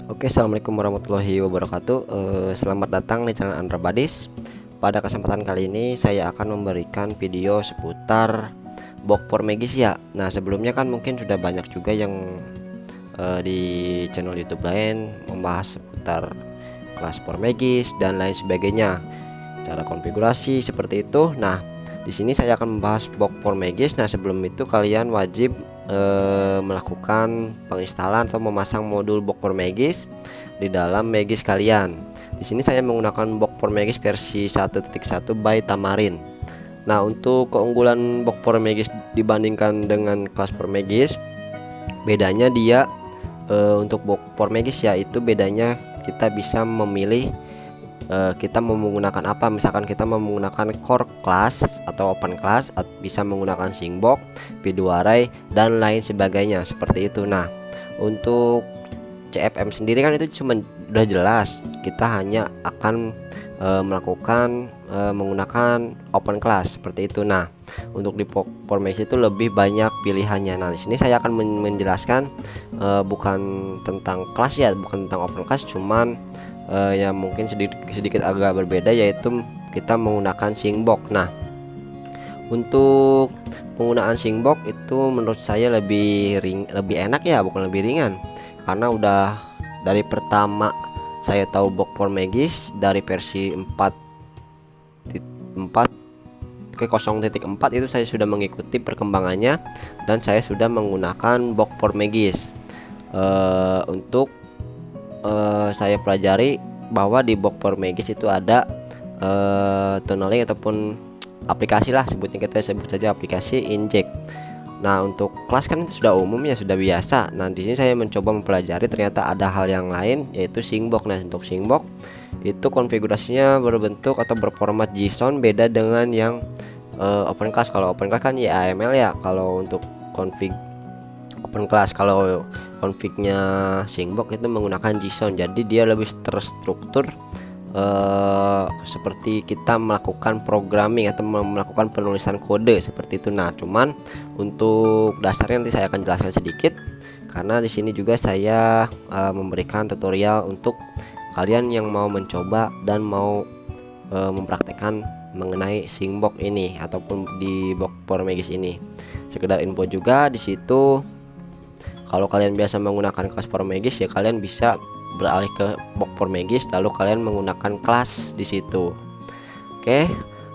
Oke, assalamualaikum warahmatullahi wabarakatuh. Selamat datang di channel Andra Badis. Pada kesempatan kali ini saya akan memberikan video seputar box Formegis ya. Nah, sebelumnya kan mungkin sudah banyak juga yang di channel YouTube lain membahas seputar kelas Formegis dan lain sebagainya, cara konfigurasi seperti itu. Nah, di sini saya akan membahas box Formegis. Nah, sebelum itu kalian wajib melakukan penginstalan atau memasang modul box Formegis di dalam Megis kalian. Di sini saya menggunakan box Formegis versi 1.1 by Tamarin. Nah, untuk keunggulan box Formegis dibandingkan dengan kelas Formegis, bedanya dia untuk box Formegis ya, itu bedanya kita bisa memilih kita mau menggunakan apa. Misalkan kita mau menggunakan core class atau open class, bisa menggunakan Syncbox, video array dan lain sebagainya seperti itu. Nah, untuk CFM sendiri kan itu cuma udah jelas, kita hanya akan melakukan menggunakan open class seperti itu. Nah, untuk di Formegis itu lebih banyak pilihannya. Nah, di sini saya akan menjelaskan bukan tentang kelas ya, bukan tentang open class, cuman yang mungkin sedikit agak berbeda, yaitu kita menggunakan Syncbox. Nah, untuk penggunaan Syncbox itu menurut saya lebih enak ya, bukan lebih ringan, karena udah dari pertama saya tahu box Formegis dari versi 4 ke 0.4 itu saya sudah mengikuti perkembangannya dan saya sudah menggunakan box Formegis. Untuk saya pelajari bahwa di box Formegis itu ada tunneling ataupun aplikasi lah, sebutnya, kita sebut saja aplikasi inject. Nah, untuk kelas kan itu sudah umum ya, sudah biasa. Nah, di sini saya mencoba mempelajari, ternyata ada hal yang lain, yaitu Syncbox. Nah, untuk Syncbox itu konfigurasinya berbentuk atau berformat JSON, beda dengan yang open class. Kalau open class kan YAML ya, kalau untuk config open class. Kalau confignya Syncbox itu menggunakan JSON, jadi dia lebih terstruktur, seperti kita melakukan programming atau melakukan penulisan kode seperti itu. Nah, cuman untuk dasarnya nanti saya akan jelaskan sedikit, karena di sini juga saya memberikan tutorial untuk kalian yang mau mencoba dan mau mempraktekkan mengenai Syncbox ini ataupun di box Formegis ini. Sekedar info juga di situ, kalau kalian biasa menggunakan kelas Formegis ya, kalian bisa beralih ke box Formegis lalu kalian menggunakan kelas di situ. Oke,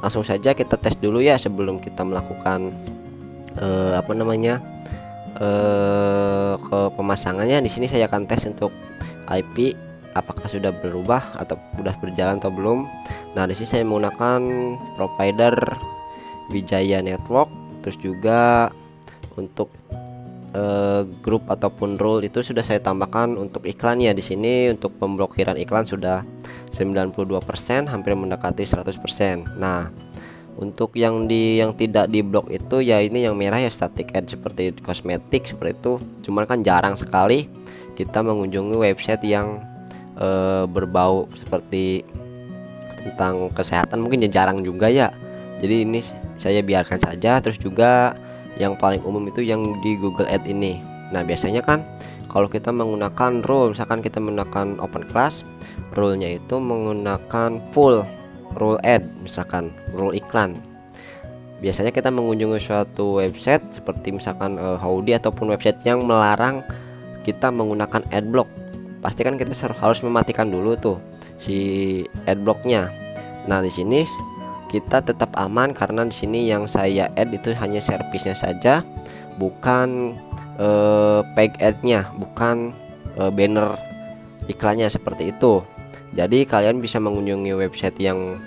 langsung saja kita tes dulu ya sebelum kita melakukan ke pemasangannya. Di sini saya akan tes untuk IP apakah sudah berubah atau sudah berjalan atau belum. Nah, di sini saya menggunakan provider Wijaya Network, terus juga untuk grup ataupun rule itu sudah saya tambahkan untuk iklannya. Di sini untuk pemblokiran iklan sudah 92%, hampir mendekati 100%. Nah, untuk yang tidak diblok itu ya ini yang merah ya, static ad seperti kosmetik seperti itu. Cuman kan jarang sekali kita mengunjungi website yang berbau seperti tentang kesehatan, mungkin ya jarang juga ya. Jadi ini saya biarkan saja. Terus juga yang paling umum itu yang di Google Ads ini. Nah, biasanya kan kalau kita menggunakan rule, misalkan kita menggunakan open class, rule-nya itu menggunakan full rule ad, misalkan rule iklan. Biasanya kita mengunjungi suatu website seperti misalkan Howdy ataupun website yang melarang kita menggunakan adblock. Pasti kan kita harus mematikan dulu tuh si adblocknya. Nah, di sini kita tetap aman karena di sini yang saya add itu hanya servisnya saja, bukan page ad-nya, bukan banner iklannya seperti itu. Jadi kalian bisa mengunjungi website yang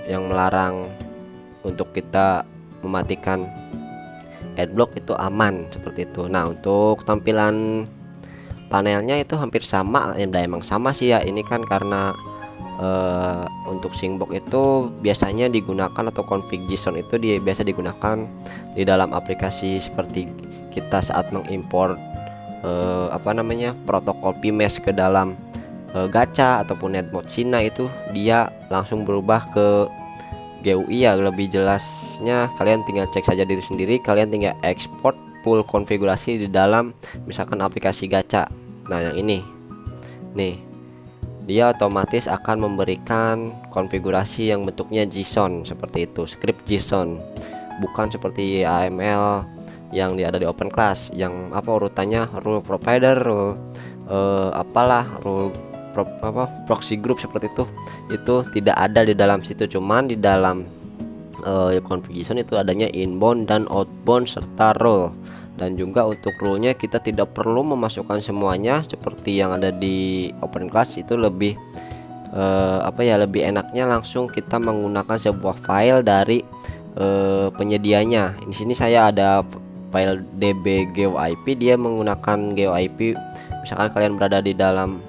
melarang untuk kita mematikan adblock itu aman seperti itu. Nah, untuk tampilan panelnya itu hampir sama, emang sama sih ya. Ini kan karena untuk Syncbox itu biasanya digunakan atau config JSON itu biasa digunakan di dalam aplikasi seperti kita saat mengimport protokol PMS ke dalam gacha ataupun netmode Sina, itu dia langsung berubah ke GUI ya. Lebih jelasnya kalian tinggal cek saja diri sendiri, kalian tinggal ekspor full konfigurasi di dalam misalkan aplikasi gacha. Nah, yang ini nih, dia otomatis akan memberikan konfigurasi yang bentuknya JSON seperti itu, script JSON, bukan seperti AML yang ada di open class yang urutannya rule provider, rule proxy group seperti itu tidak ada di dalam situ. Cuman di dalam configuration itu adanya inbound dan outbound serta role. Dan juga untuk rule-nya kita tidak perlu memasukkan semuanya seperti yang ada di open class. Itu lebih lebih enaknya langsung kita menggunakan sebuah file dari penyedianya. Di sini saya ada file db geoIP, dia menggunakan geoIP. Misalkan kalian berada di dalam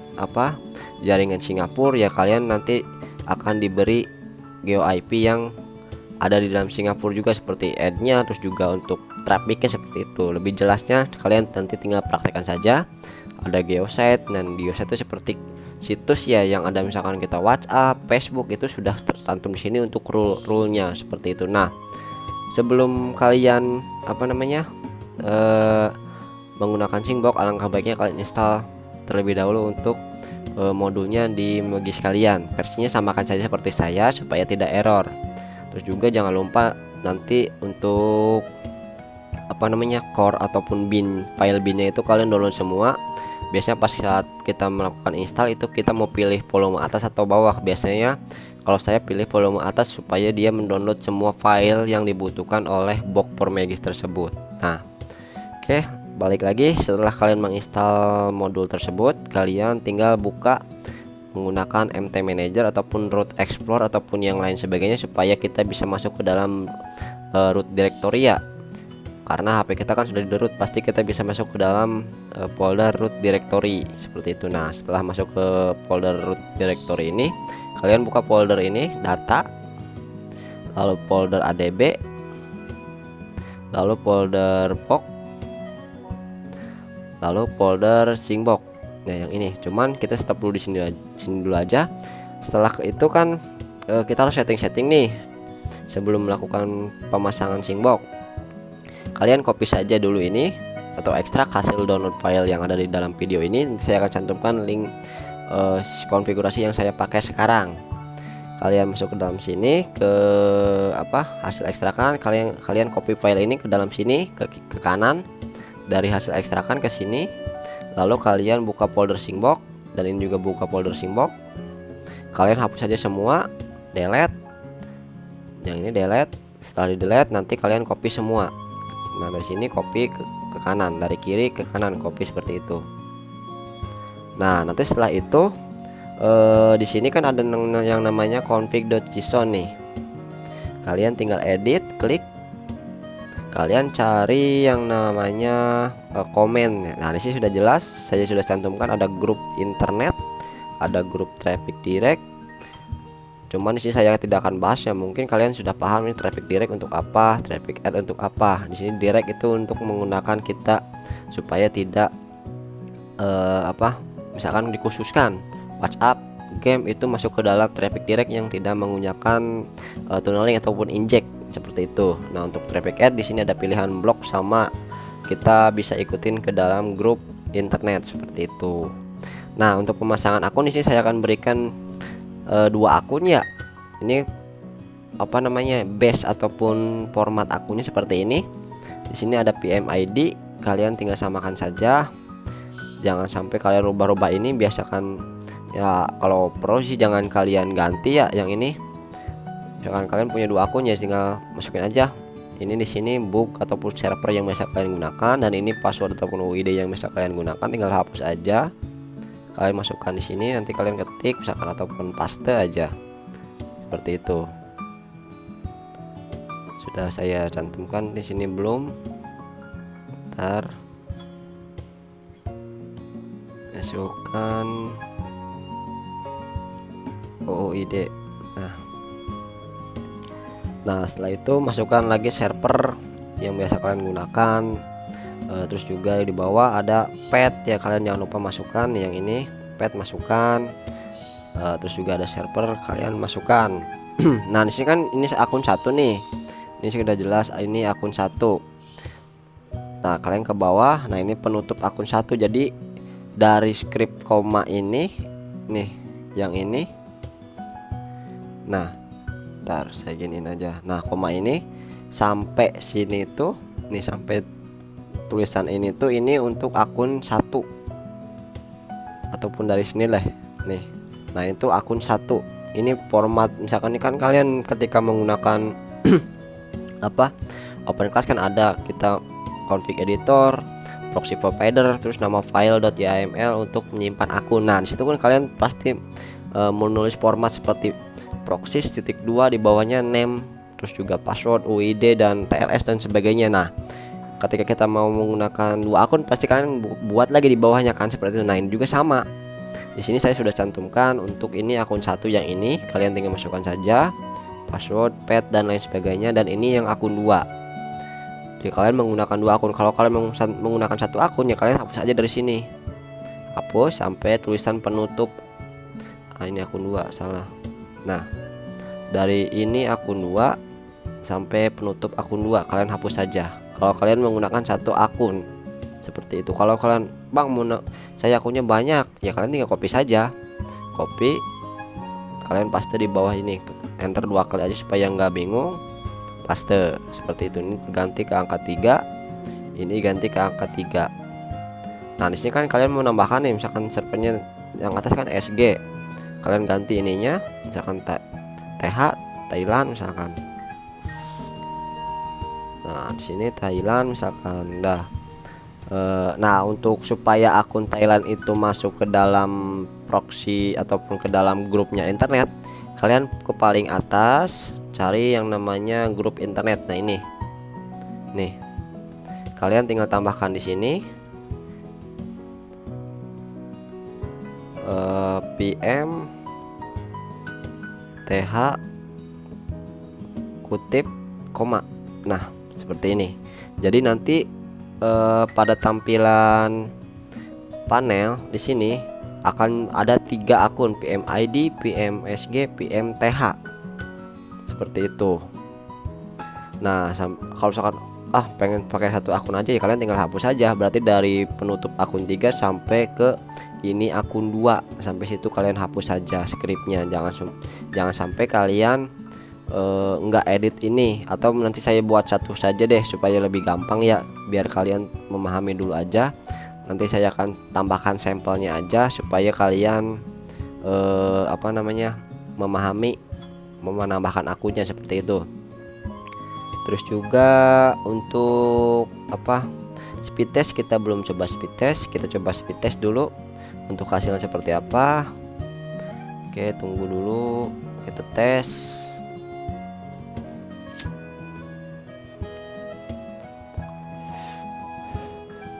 jaringan Singapura, ya kalian nanti akan diberi geoIP yang ada di dalam Singapura juga seperti add-nya, terus juga untuk trafficnya seperti itu. Lebih jelasnya kalian nanti tinggal praktekkan saja. Ada geosite, dan geosite itu seperti situs ya yang ada misalkan kita WhatsApp, Facebook, itu sudah tercantum di sini untuk rule-nya seperti itu. Nah, sebelum kalian menggunakan Syncbox, alangkah baiknya kalian install terlebih dahulu untuk modulnya di Mogis kalian. Versinya samakan saja seperti saya supaya tidak error. Terus juga jangan lupa nanti untuk core ataupun file binnya itu kalian download semua. Biasanya pas saat kita melakukan install itu kita mau pilih volume atas atau bawah. Biasanya kalau saya pilih volume atas supaya dia mendownload semua file yang dibutuhkan oleh box for Mogis tersebut. Nah, oke, balik lagi. Setelah kalian menginstal modul tersebut, kalian tinggal buka menggunakan MT Manager ataupun root explorer ataupun yang lain sebagainya supaya kita bisa masuk ke dalam root directory ya. Karena HP kita kan sudah di root, pasti kita bisa masuk ke dalam folder root directory seperti itu. Nah, setelah masuk ke folder root directory ini, kalian buka folder ini, data, lalu folder ADB, lalu folder POC, lalu folder Syncbox. Nah, yang ini cuman kita stop dulu di sini dulu aja. Setelah itu kan kita harus setting nih sebelum melakukan pemasangan Syncbox. Kalian copy saja dulu ini atau ekstrak hasil download file yang ada di dalam video ini. Saya akan cantumkan link konfigurasi yang saya pakai sekarang. Kalian masuk ke dalam sini ke hasil ekstrakan, kalian copy file ini ke dalam sini ke kanan, dari hasil ekstrakan ke sini. Lalu kalian buka folder Syncbox, dan ini juga buka folder Syncbox. Kalian hapus saja semua, delete. Yang ini delete. Setelah di delete nanti kalian copy semua. Nah, dari sini copy ke kanan, dari kiri ke kanan copy seperti itu. Nah, nanti setelah itu di sini kan ada yang namanya config.json nih. Kalian tinggal edit, klik. Kalian cari yang namanya komen. Nah, di sini sudah jelas, saya sudah cantumkan ada grup internet, ada grup traffic direct. Cuman di sini saya tidak akan bahas ya, mungkin kalian sudah paham ini traffic direct untuk apa, traffic add untuk apa. Di sini direct itu untuk menggunakan kita supaya tidak misalkan dikhususkan WhatsApp, game itu masuk ke dalam traffic direct yang tidak menggunakan tunneling ataupun inject seperti itu. Nah, untuk traffic add di sini ada pilihan blok sama kita bisa ikutin ke dalam grup internet seperti itu. Nah, untuk pemasangan akun di sini saya akan berikan dua akun ya. Ini base ataupun format akunnya seperti ini. Di sini ada PMID, kalian tinggal samakan saja. Jangan sampai kalian rubah-rubah ini, biasakan ya kalau pro sih jangan kalian ganti ya yang ini. Misalkan kalian punya dua akun ya tinggal masukin aja. Ini di sini book ataupun server yang bisa kalian gunakan, dan ini password ataupun UID yang bisa kalian gunakan, tinggal hapus aja. Kalian masukkan di sini, nanti kalian ketik misalkan ataupun paste aja. Seperti itu. Sudah saya cantumkan di sini belum? Ntar masukkan OOID. Nah, setelah itu masukkan lagi server yang biasa kalian gunakan. Terus juga di bawah ada pet ya, kalian jangan lupa masukkan yang ini, pet masukkan. Terus juga ada server, kalian masukkan. Nah, di sini kan ini akun satu nih. Ini sudah jelas ini akun satu. Nah, kalian ke bawah. Nah, ini penutup akun satu. Jadi dari script koma ini nih, yang ini. Nah, ntar saya giniin aja. Nah, koma ini sampai sini tuh nih, sampai tulisan ini tuh ini untuk akun 1 ataupun dari sini lah nih. Nah, itu akun 1. Ini format, misalkan ini kan kalian ketika menggunakan apa open class kan ada kita config editor, proxy provider, terus nama file.yml untuk menyimpan akun. Nah, disitu kan kalian pasti menulis format seperti proxy _2 di bawahnya name, terus juga password, UID dan TLS dan sebagainya. Nah, ketika kita mau menggunakan 2 akun pasti kalian buat lagi di bawahnya kan seperti itu. Nah, ini juga sama. Di sini saya sudah cantumkan untuk ini akun 1 yang ini, kalian tinggal masukkan saja password, pet dan lain sebagainya, dan ini yang akun 2. Jadi kalian menggunakan 2 akun. Kalau kalian menggunakan 1 akun ya kalian hapus aja dari sini. Hapus sampai tulisan penutup. Nah, ini akun 2 salah. Nah, dari ini akun 2 sampai penutup akun 2 kalian hapus saja. Kalau kalian menggunakan 1 akun seperti itu. Kalau kalian, bang saya akunnya banyak, ya kalian tinggal copy saja. Copy, kalian paste di bawah ini, enter 2 kali aja supaya nggak bingung. Paste seperti itu. Ini ganti ke angka 3, ini ganti ke angka 3. Nah, di sini kan kalian mau nambahkan nih, misalkan servernya yang atas kan SG, kalian ganti ininya misalkan TH Thailand misalkan. Nah, di sini Thailand misalkan. Nah, untuk supaya akun Thailand itu masuk ke dalam proxy ataupun ke dalam grupnya internet, kalian ke paling atas cari yang namanya grup internet. Nah, ini nih, kalian tinggal tambahkan di sini PM TH kutip koma. Nah, seperti ini. Jadi nanti pada tampilan panel di sini akan ada 3 akun, PMID, PMSG, PMTH. Seperti itu. Nah, kalau misalkan pengen pakai 1 akun aja ya kalian tinggal hapus saja. Berarti dari penutup akun 3 sampai ke ini akun 2, sampai situ kalian hapus saja scriptnya. Jangan sampai kalian nggak edit ini, atau nanti saya buat satu saja deh supaya lebih gampang ya, biar kalian memahami dulu aja. Nanti saya akan tambahkan sampelnya aja supaya kalian memahami menambahkan akunnya seperti itu. Terus juga untuk speed test, kita belum coba speed test, kita coba speed test dulu untuk hasilnya seperti apa. Oke, tunggu dulu, kita tes.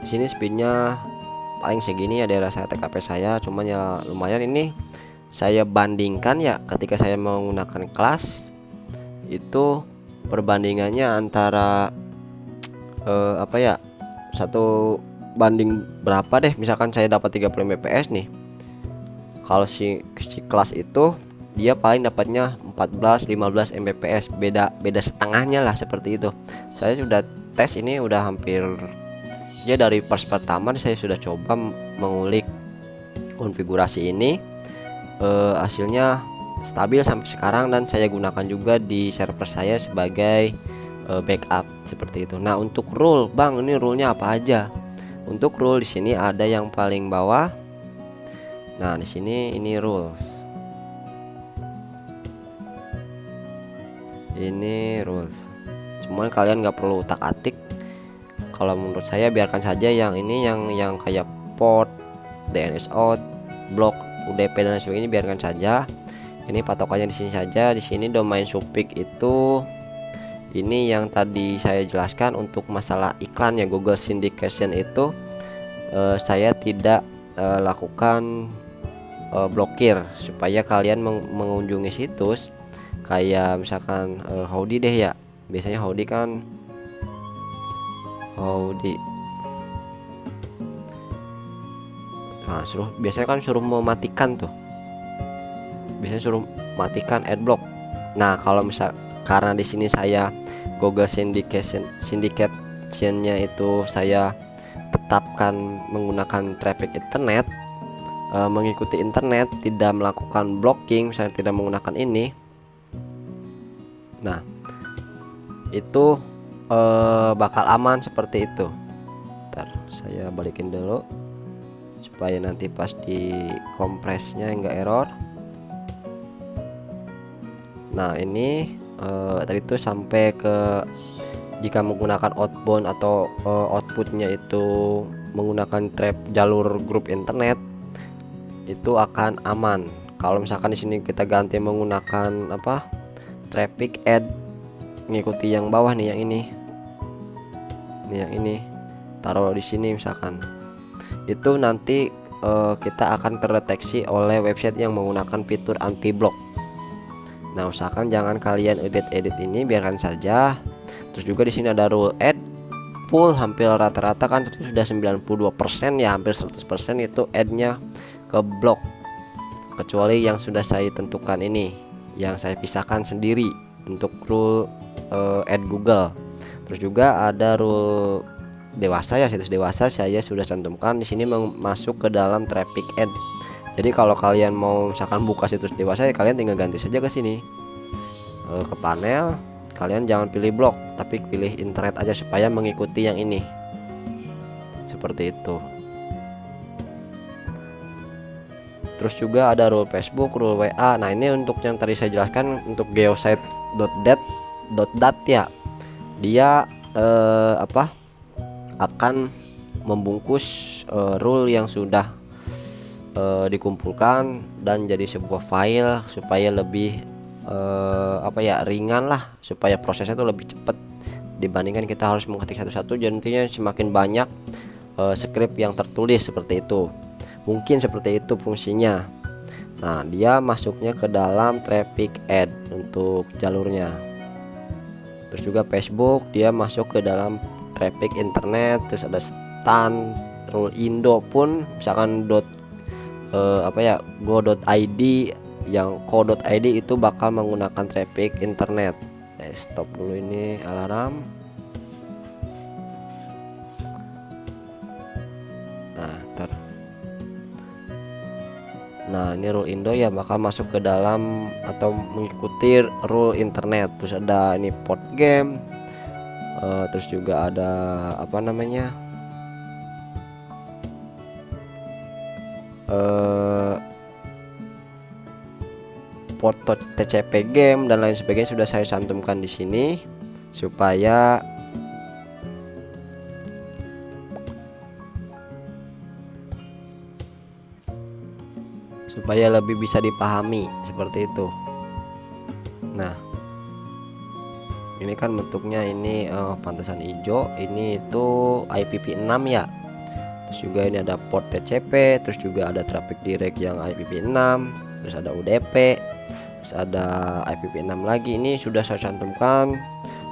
Di sini speednya paling segini ya daerah saya TKP saya, cuman ya lumayan. Ini saya bandingkan ya, ketika saya menggunakan kelas itu perbandingannya antara 1 banding berapa deh, misalkan saya dapat 30 Mbps nih. Kalau si kelas itu dia paling dapatnya 14-15 Mbps, beda setengahnya lah seperti itu. Saya sudah tes ini udah hampir ya, dari pertama saya sudah coba mengulik konfigurasi ini, hasilnya stabil sampai sekarang, dan saya gunakan juga di server saya sebagai backup seperti itu. Nah, untuk rule, bang ini rule-nya apa aja? Untuk rule di sini ada yang paling bawah. Nah, di sini ini rules. Ini rules. Cuman kalian nggak perlu utak-atik. Kalau menurut saya biarkan saja yang ini, yang kayak port, DNS out, block, UDP dan sebagainya biarkan saja. Ini patokannya di sini saja. Di sini domain suffix itu ini yang tadi saya jelaskan untuk masalah iklan ya, Google syndication itu saya tidak lakukan blokir supaya kalian mengunjungi situs kayak misalkan Howdy deh ya. Biasanya Howdy kan nah, biasanya kan suruh mematikan tuh, biasanya suruh matikan adblock. Nah, kalau misal karena di sini saya Google syndicationnya itu saya tetapkan menggunakan traffic internet, mengikuti internet, tidak melakukan blocking, misalnya tidak menggunakan ini, nah itu bakal aman seperti itu. Ntar saya balikin dulu supaya nanti pas di kompresnya enggak error. Nah ini tadi itu sampai ke jika menggunakan outbound atau outputnya itu menggunakan jalur grup internet, itu akan aman. Kalau misalkan di sini kita ganti menggunakan apa, traffic add, mengikuti yang bawah nih, yang ini taruh di sini misalkan, itu nanti kita akan terdeteksi oleh website yang menggunakan fitur anti block. Nah usahakan jangan kalian edit ini, biarkan saja. Terus juga di sini ada rule add full, hampir rata-rata kan itu sudah 92% ya, hampir 100% itu add-nya ke blok, kecuali yang sudah saya tentukan ini, yang saya pisahkan sendiri untuk rule add Google. Terus juga ada rule dewasa ya, situs dewasa saya sudah cantumkan di sini masuk ke dalam traffic add. Jadi kalau kalian mau misalkan buka situs dewasa ya kalian tinggal ganti saja ke sini, ke panel. Kalian jangan pilih blok tapi pilih internet aja supaya mengikuti yang ini, seperti itu. Terus juga ada rule Facebook, rule WA. Nah ini untuk yang tadi saya jelaskan untuk geosite.dat ya, dia akan membungkus rule yang sudah dikumpulkan dan jadi sebuah file supaya lebih ringan lah, supaya prosesnya itu lebih cepat dibandingkan kita harus mengetik satu-satu. Jadinya semakin banyak script yang tertulis seperti itu. Mungkin seperti itu fungsinya. Nah dia masuknya ke dalam traffic add untuk jalurnya. Terus juga Facebook dia masuk ke dalam traffic internet. Terus ada stan, rule Indo pun misalkan go.id, yang co.id itu bakal menggunakan traffic internet. Stop dulu ini alarm. Nah ini rule Indo ya bakal masuk ke dalam atau mengikuti rule internet. Terus ada ini port game, terus juga ada apa namanya, port TCP game dan lain sebagainya sudah saya cantumkan di sini supaya lebih bisa dipahami seperti itu. Nah ini kan bentuknya ini pantasan hijau, ini itu IPv6 ya. Terus juga ini ada port TCP, terus juga ada traffic direct yang IPv6, terus ada UDP, terus ada IPv6 lagi, ini sudah saya cantumkan.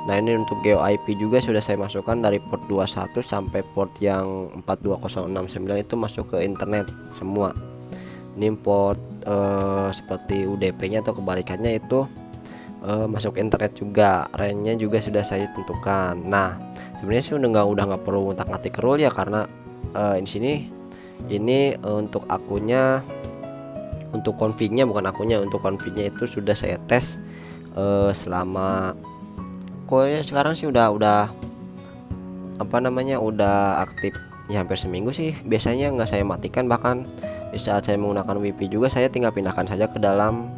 Nah ini untuk geo IP juga sudah saya masukkan dari port 21 sampai port yang 42069 itu masuk ke internet semua. Ini port seperti UDP nya atau kebalikannya itu masuk internet juga. Range-nya juga sudah saya tentukan. Nah sebenarnya sih udah nggak perlu ngutak-ngatik rule ya, karena di sini ini untuk akunnya, untuk config-nya, bukan akunnya, untuk config-nya itu sudah saya tes selama sekarang sih udah apa namanya, udah aktif ya hampir seminggu sih. Biasanya nggak saya matikan, bahkan di saat saya menggunakan WiFi juga saya tinggal pindahkan saja ke dalam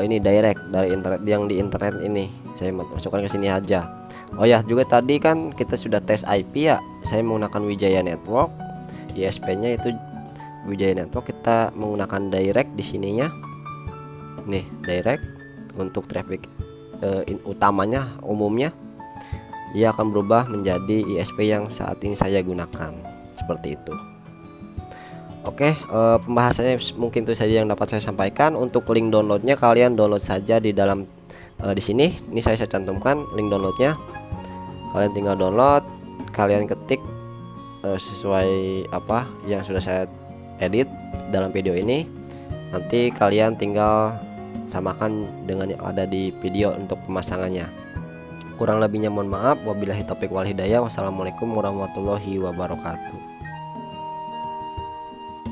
ini direct dari internet, yang di internet ini saya masukkan ke sini aja. Oh ya juga tadi kan kita sudah tes IP ya, saya menggunakan Wijaya Network, ISP-nya itu Wijaya Network. Kita menggunakan direct di sininya, nih direct untuk traffic utamanya, umumnya dia akan berubah menjadi ISP yang saat ini saya gunakan, seperti itu. Oke, pembahasannya mungkin itu saja yang dapat saya sampaikan. Untuk link downloadnya kalian download saja di dalam di sini. Ini saya cantumkan link downloadnya. Kalian tinggal download, kalian ketik sesuai apa yang sudah saya edit dalam video ini. Nanti kalian tinggal samakan dengan yang ada di video untuk pemasangannya. Kurang lebihnya mohon maaf. Wabillahi taufik wal hidayah. Wassalamualaikum warahmatullahi wabarakatuh.